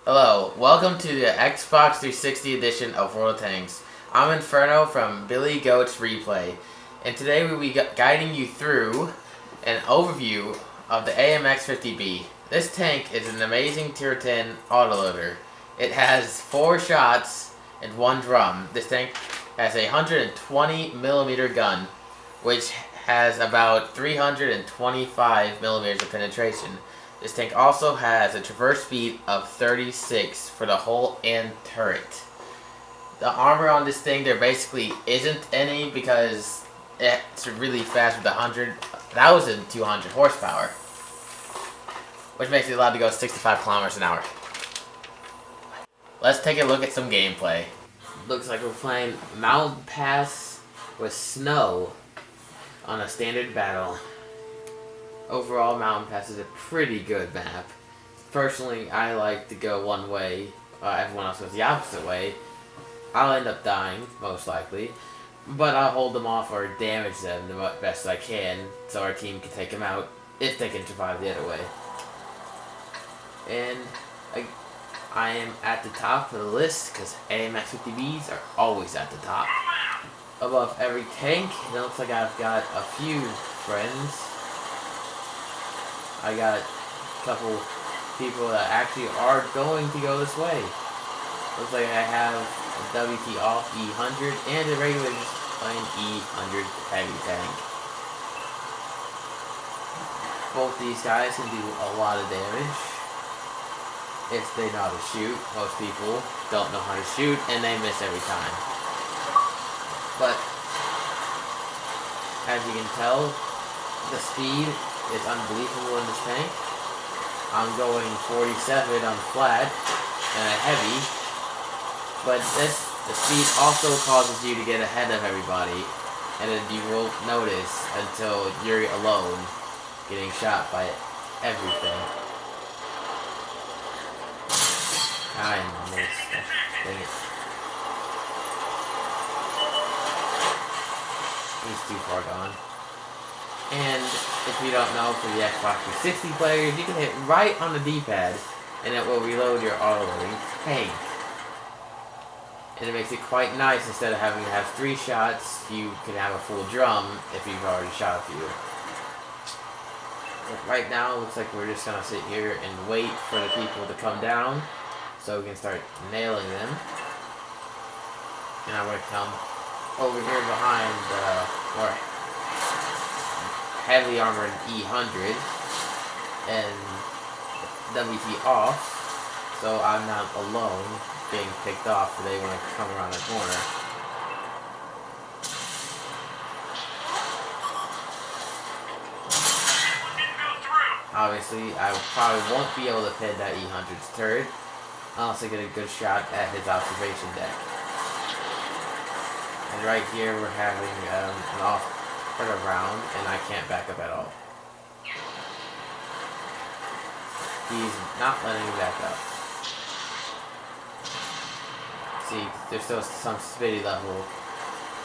Hello, welcome to the Xbox 360 edition of World of Tanks. I'm Inferno from Billy Goat's Replay, and today we'll be guiding you through an overview of the AMX-50B. This tank is an amazing Tier 10 autoloader. It has 4 shots and 1 drum. This tank has a 120mm gun, which has about 325mm of penetration. This tank also has a traverse speed of 36 for the hull and turret. The armor on this thing, there basically isn't any because it's really fast with 1,200 horsepower, which makes it allowed to go 65 kilometers an hour. Let's take a look at some gameplay. Looks like we're playing Mountain Pass with snow on a standard battle. Overall, Mountain Pass is a pretty good map. Personally, I like to go one way. Everyone else goes the opposite way. I'll end up dying, most likely. But I'll hold them off or damage them the best I can so our team can take them out if they can survive the other way. And I am at the top of the list because AMX-50Bs are always at the top. Above every tank, it looks like I've got a few friends. I got a couple people that actually are going to go this way. Looks like I have a WT off E100 and a regular just plain E100 heavy tank. Both these guys can do a lot of damage if they know how to shoot. Most people don't know how to shoot and they miss every time. But as you can tell, the speed is unbelievable in this tank. I'm going 47 on flat and a heavy, but the speed also causes you to get ahead of everybody, and then you won't notice until you're alone getting shot by everything. I missed. Dang it. He's too far gone. And if you don't know, for the Xbox 360 players, you can hit right on the D-pad, and it will reload your auto-loading tank. And it makes it quite nice. Instead of having to have 3 shots, you can have a full drum if you've already shot a few. But right now, it looks like we're just going to sit here and wait for the people to come down, so we can start nailing them. And I'm going to come over here behind more heavily armored E100 and WT off, so I'm not alone being picked off when they want to come around the corner. Obviously, I probably won't be able to pin that E100's turret unless I get a good shot at his observation deck. And right here we're having an off around, and I can't back up at all. He's not letting me back up. See, there's still some speedy level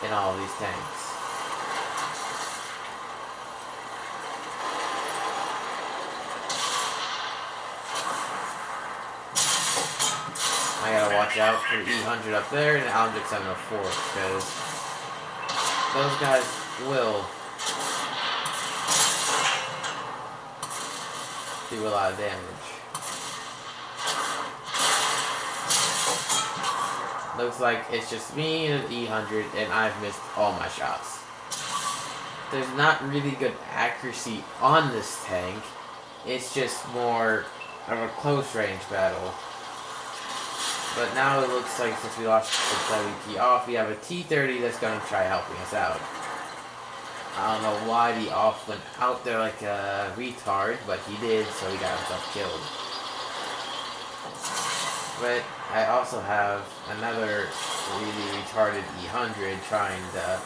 in all of these tanks. I gotta watch out for the E100 up there and the Almjek 704 because those guys will do a lot of damage. Looks like it's just me and an E100 and I've missed all my shots. There's not really good accuracy on this tank. It's just more of a close range battle. But now it looks like since we lost the WT off, we have a T-30 that's going to try helping us out. I don't know why the off went out there like a retard, but he did, so he got himself killed. But I also have another really retarded E100 trying to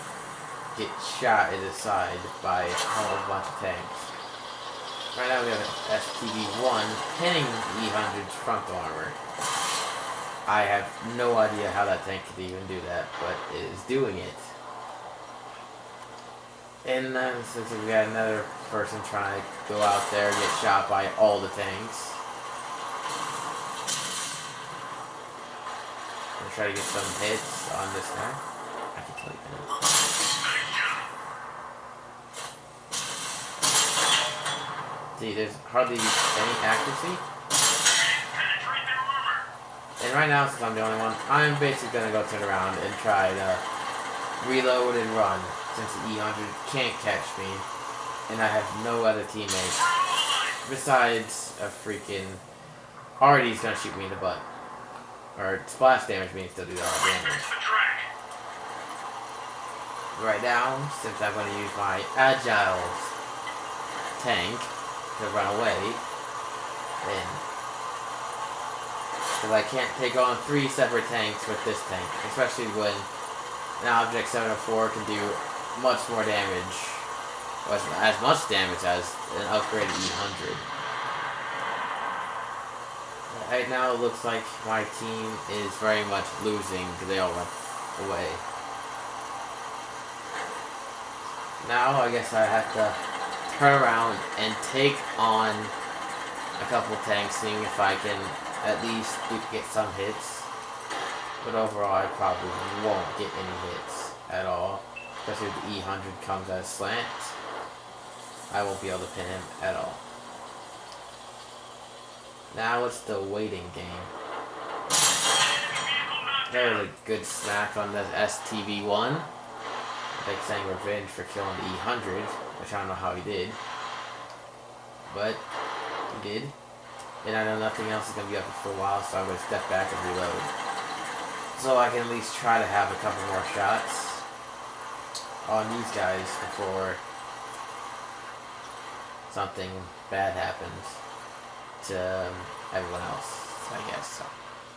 get shot in the side by a whole bunch of tanks. Right now we have an STV-1 pinning the E100's frontal armor. I have no idea how that tank could even do that, but it is doing it. And then since we got another person trying to go out there and get shot by all the tanks. try to get some hits on this guy. I can tell you that. See, there's hardly any accuracy. And right now, since I'm the only one, I'm basically gonna go turn around and try to reload and run, since the E100 can't catch me, and I have no other teammates besides a freaking Artie's gonna shoot me in the butt, or splash damage means still do all damage. Right now, since I'm gonna use my agile tank to run away, then because I can't take on 3 separate tanks with this tank, especially when an Object 704 can do much more damage, or as much damage as an upgraded E100. Right now it looks like my team is very much losing because they all went away. Now I guess I have to turn around and take on a couple tanks, seeing if I can at least get some hits. But overall I probably won't get any hits at all, especially if the E100 comes at a slant. I won't be able to pin him at all. Now it's the waiting game. There was a good smack on the STV1. Like saying revenge for killing the E100, which I don't know how he did. But he did. And I know nothing else is going to be up for a while, so I'm going to step back and reload. So I can at least try to have a couple more shots on these guys before something bad happens to everyone else, I guess. So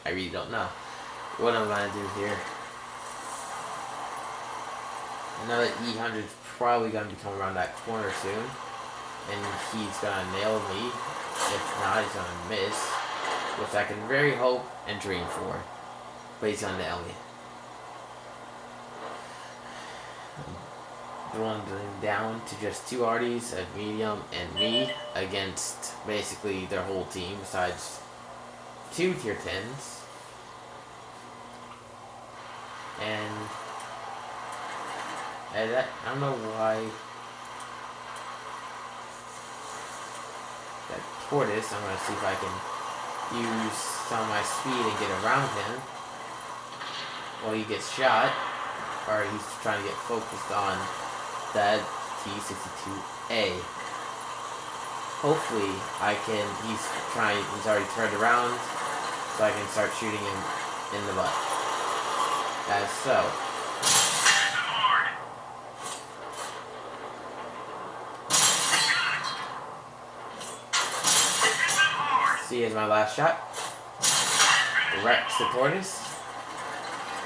I really don't know what I'm going to do here. I know that E100 is probably going to be coming around that corner soon, and he's going to nail me. If not, he's going to miss, which I can very hope and dream for. But he's going to nail me. Dwindling down to just 2 Arties, a medium, and me against basically their whole team, besides 2 tier 10s. And I don't know why that Tortoise, I'm going to see if I can use some of my speed and get around him while he gets shot, or he's trying to get focused on that T-62A. Hopefully he's already turned around, so I can start shooting him in the butt. As so. See, here's my last shot. Wrecks the Tortoise.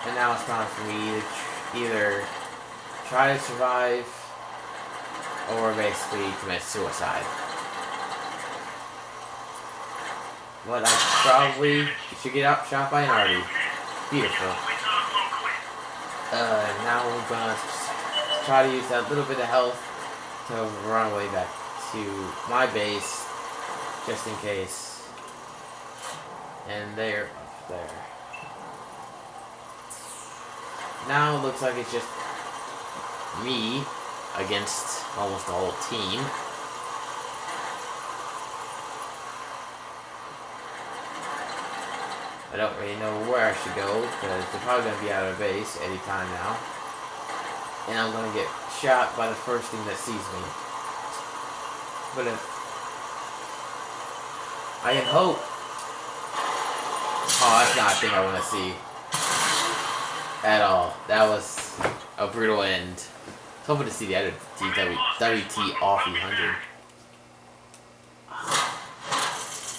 And now it's time for me to either try to survive or basically commit suicide. But I probably should get shot by an Artie. Beautiful. Now we're gonna try to use that little bit of health to run away back to my base, just in case. And they're up there. Now it looks like it's just me against almost the whole team. I don't really know where I should go, because they're probably going to be out of base any time now. And I'm going to get shot by the first thing that sees me. But if I can hope. Oh, that's not a thing I want to see at all. That was a brutal end. I was hoping to see the other WT off E100.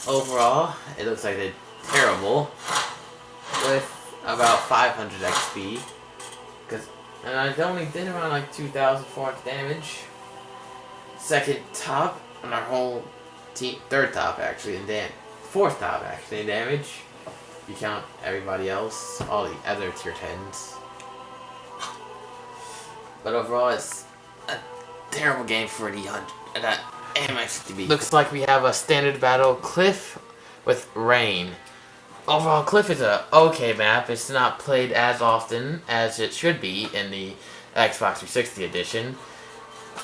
Overall, it looks like they're terrible with about 500 XP. And I only did around like 2,400 damage. Second top on our whole team. Third top actually in fourth top actually in damage. You count everybody else, all the other tier 10s. But overall, it's a terrible game for the AMX-TV. Looks like we have a standard battle Cliff with Rain. overall, Cliff is a okay map. It's not played as often as it should be in the Xbox 360 edition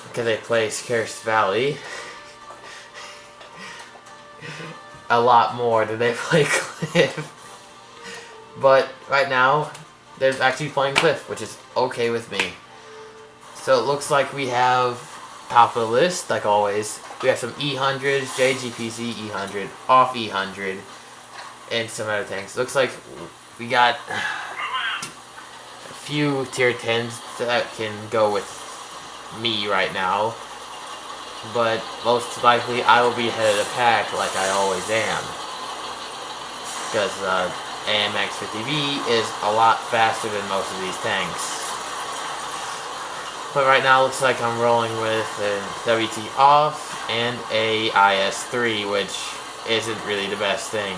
because they play Scarce Valley a lot more than they play Cliff. But right now, they're actually playing Cliff, which is okay with me. So it looks like we have top of the list, like always. We have some E100s, JGPC E100, off E100, and some other things. Looks like we got a few tier 10s that can go with me right now. But most likely I will be ahead of the pack like I always am. Because AMX 50V is a lot faster than most of these tanks. But right now it looks like I'm rolling with a WT off and a IS3, which isn't really the best thing.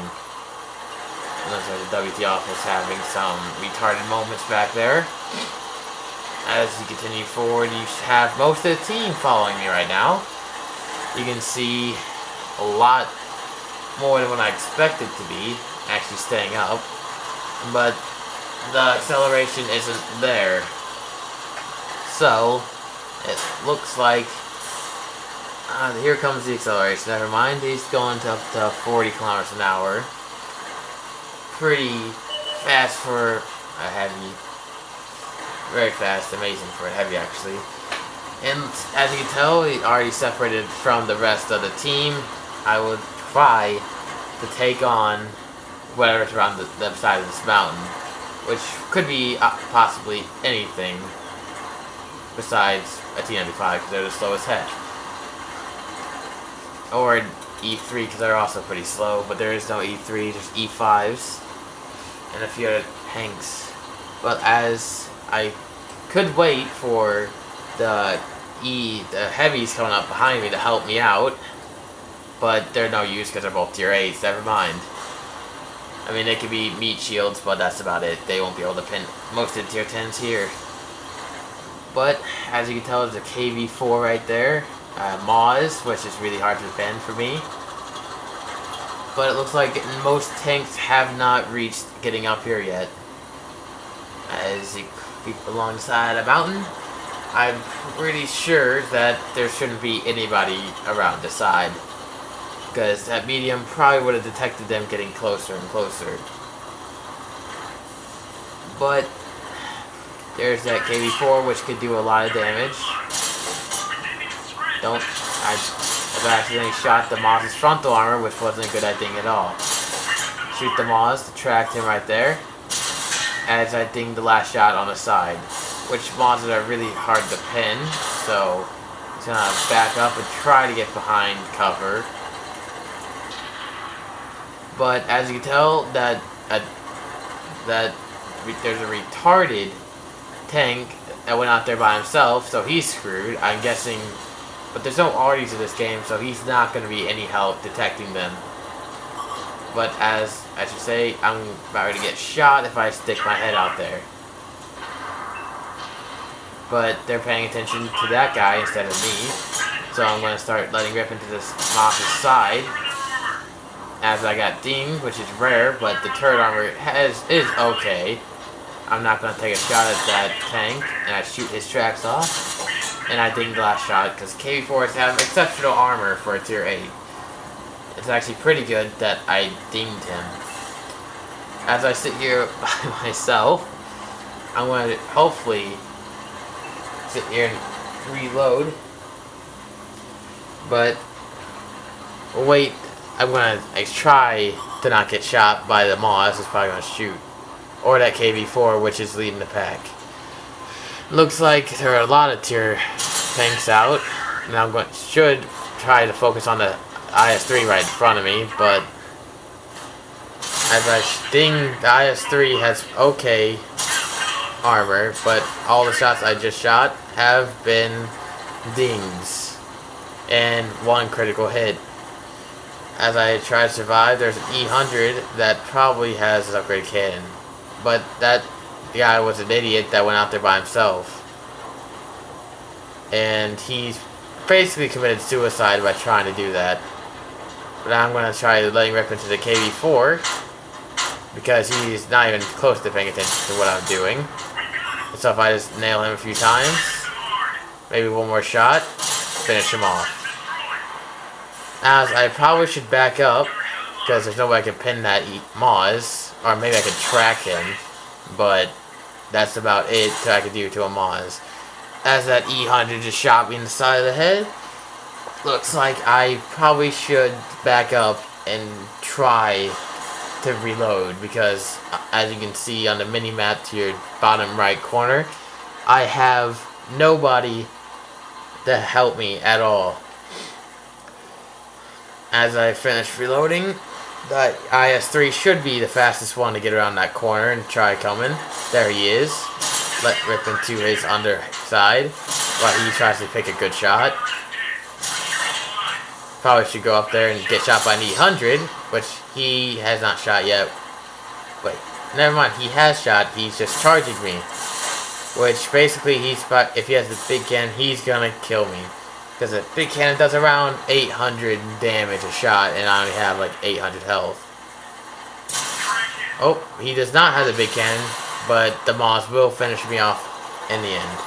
It looks like the WT off is having some retarded moments back there. As you continue forward, you have most of the team following me right now. You can see a lot more than what I expected to be actually staying up, but the acceleration isn't there. So it looks like here comes the acceleration. Never mind, he's going up to 40 kilometers an hour. Pretty fast for a heavy. Very fast, amazing for a heavy actually. And as you can tell, he already separated from the rest of the team. I would try to take on whatever's around the side of this mountain, which could be possibly anything besides a T95 because they're the slowest heck. Or an E3 because they're also pretty slow, but there is no E3, there's E5s and a few other tanks. But as I could wait for the heavies coming up behind me to help me out, but they're no use because they're both tier 8s, never mind. I mean, they could be meat shields, but that's about it. They won't be able to pin most of the tier 10s here. But, as you can tell, there's a KV4 right there. Moz, which is really hard to defend for me. But it looks like most tanks have not reached getting up here yet. As you creep alongside a mountain, I'm pretty sure that there shouldn't be anybody around the side. Because that medium probably would have detected them getting closer and closer. But there's that KV4, which could do a lot of damage. I've accidentally shot the Moz's frontal armor, which wasn't a good idea at all. Shoot the Moz, tracked him right there. As I dinged the last shot on the side. Which Moz's are really hard to pin, so he's gonna back up and try to get behind cover. But as you can tell, that there's a retarded tank that went out there by himself, so he's screwed, I'm guessing. But there's no arties in this game, so he's not going to be any help detecting them. But as I should say, I'm about to get shot if I stick my head out there. But they're paying attention to that guy instead of me, so I'm going to start letting rip into this Moss's side. As I got dinged, which is rare, but the turret armor is okay. I'm not going to take a shot at that tank, and I shoot his tracks off. And I dinged the last shot, because KV4s have exceptional armor for a tier 8. It's actually pretty good that I dinged him. As I sit here by myself, I'm going to hopefully sit here and reload. But, wait. I'm gonna try to not get shot by the Moz, is probably gonna shoot. Or that KV4, which is leading the pack. Looks like there are a lot of tier tanks out. And I'm should try to focus on the IS3 right in front of me, but as I sting, the IS3 has okay armor, but all the shots I just shot have been dings. And one critical hit. As I try to survive, there's an E100 that probably has an upgraded cannon. But that guy was an idiot that went out there by himself. And he's basically committed suicide by trying to do that. But I'm going to try letting rip into the KV4. because he's not even close to paying attention to what I'm doing. So if I just nail him a few times, maybe one more shot, finish him off. As I probably should back up, because there's no way I can pin that Moz, or maybe I could track him, but that's about it I could do to a Moz. As that E100 just shot me in the side of the head, looks like I probably should back up and try to reload, because as you can see on the mini-map to your bottom right corner, I have nobody to help me at all. As I finish reloading, that IS-3 should be the fastest one to get around that corner and try coming. There he is. Let rip into his underside while he tries to pick a good shot. Probably should go up there and get shot by an E100, which he has not shot yet. Wait, never mind, he has shot, he's just charging me. Which basically, if he has the big cannon, he's gonna kill me. Because the big cannon does around 800 damage a shot, and I only have like 800 health. Oh, he does not have the big cannon, but the Moz will finish me off in the end.